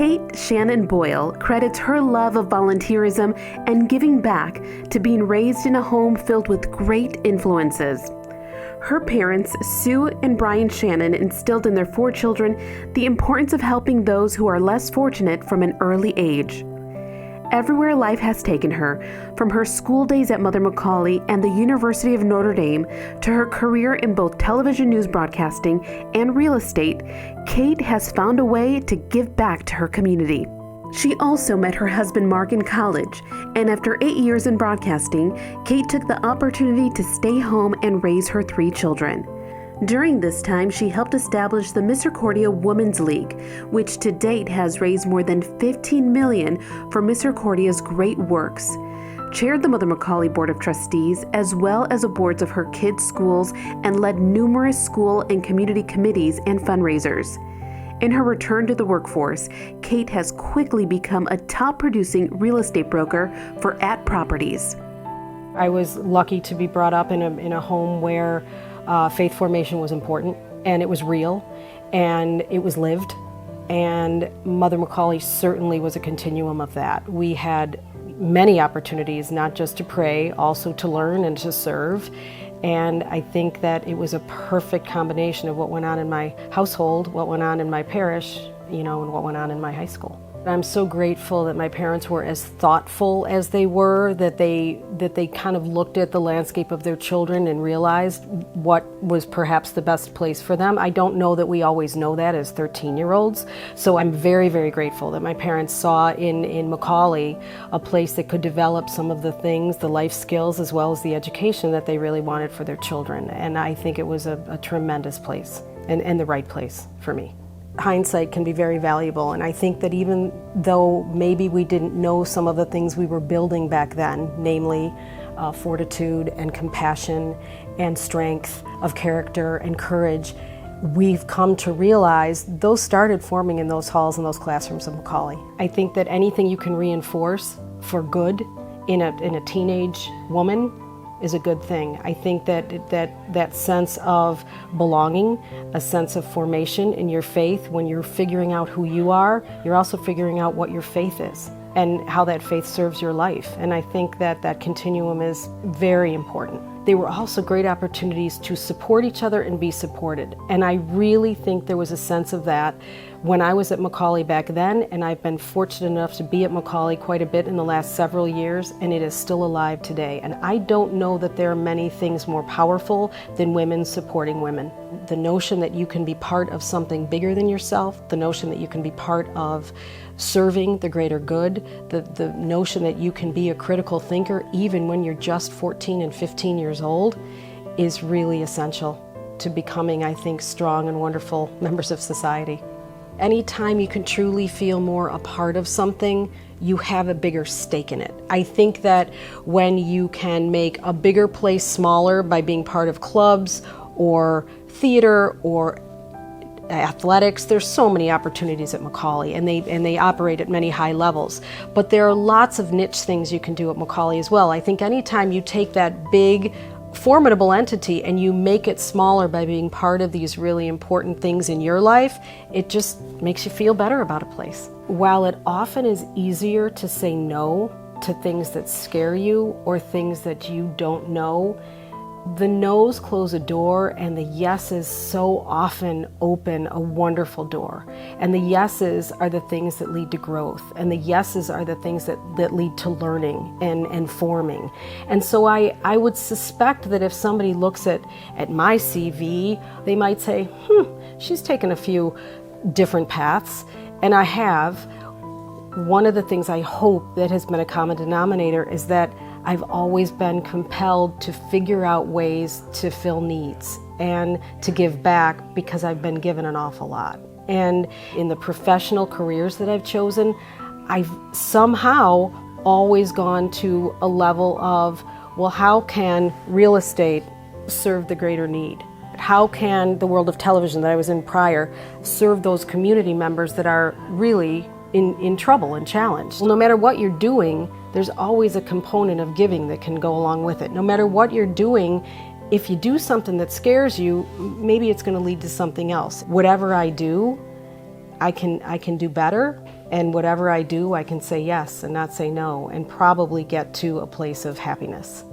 Kate Shannon Boyle credits her love of volunteerism and giving back to being raised in a home filled with great influences. Her parents, Sue and Brian Shannon, instilled in their 4 children the importance of helping those who are less fortunate from an early age. Everywhere life has taken her, from her school days at Mother McAuley and the University of Notre Dame to her career in both television news broadcasting and real estate, Kate has found a way to give back to her community. She also met her husband Mark in college, and after 8 years in broadcasting, Kate took the opportunity to stay home and raise her 3 children. During this time, she helped establish the Misericordia Women's League, which to date has raised more than $15 million for Misericordia's great works, chaired the Mother McAuley Board of Trustees, as well as the boards of her kids' schools, and led numerous school and community committees and fundraisers. In her return to the workforce, Kate has quickly become a top-producing real estate broker for At Properties. I was lucky to be brought up in a home where faith formation was important, and it was real, and it was lived, and Mother McAuley certainly was a continuum of that. We had many opportunities, not just to pray, also to learn and to serve, and I think that it was a perfect combination of what went on in my household, what went on in my parish, and what went on in my high school. I'm so grateful that my parents were as thoughtful as they were, that they kind of looked at the landscape of their children and realized what was perhaps the best place for them. I don't know that we always know that as 13-year-olds, so I'm very, very grateful that my parents saw in McAuley a place that could develop some of the things, the life skills, as well as the education that they really wanted for their children. And I think it was a tremendous place and the right place for me. Hindsight can be very valuable, and I think that even though maybe we didn't know some of the things we were building back then, namely fortitude and compassion and strength of character and courage, we've come to realize those started forming in those halls and those classrooms of McAuley. I think that anything you can reinforce for good in a teenage woman is a good thing. I think that sense of belonging, a sense of formation in your faith, when you're figuring out who you are, you're also figuring out what your faith is and how that faith serves your life. And I think that continuum is very important. They were also great opportunities to support each other and be supported. And I really think there was a sense of that when I was at McAuley back then, and I've been fortunate enough to be at McAuley quite a bit in the last several years, and it is still alive today. And I don't know that there are many things more powerful than women supporting women. The notion that you can be part of something bigger than yourself, the notion that you can be part of serving the greater good, the notion that you can be a critical thinker even when you're just 14 and 15 years old is really essential to becoming, I think, strong and wonderful members of society. Anytime you can truly feel more a part of something, you have a bigger stake in it. I think that when you can make a bigger place smaller by being part of clubs or theater or athletics, there's so many opportunities at McAuley, and they operate at many high levels. But there are lots of niche things you can do at McAuley as well. I think anytime you take that big, formidable entity and you make it smaller by being part of these really important things in your life, it just makes you feel better about a place. While it often is easier to say no to things that scare you or things that you don't know, the no's close a door and the yeses so often open a wonderful door. And the yeses are the things that lead to growth, and the yeses are the things that lead to learning and forming. And so I would suspect that if somebody looks at my CV, they might say, she's taken a few different paths, and I have. One of the things I hope that has been a common denominator is that I've always been compelled to figure out ways to fill needs and to give back because I've been given an awful lot. And in the professional careers that I've chosen, I've somehow always gone to a level of, well, how can real estate serve the greater need? How can the world of television that I was in prior serve those community members that are really in trouble and challenged? Well, no matter what you're doing, there's always a component of giving that can go along with it. No matter what you're doing, if you do something that scares you, maybe it's going to lead to something else. Whatever I do, I can do better, And whatever I do, I can say yes and not say no, and probably get to a place of happiness.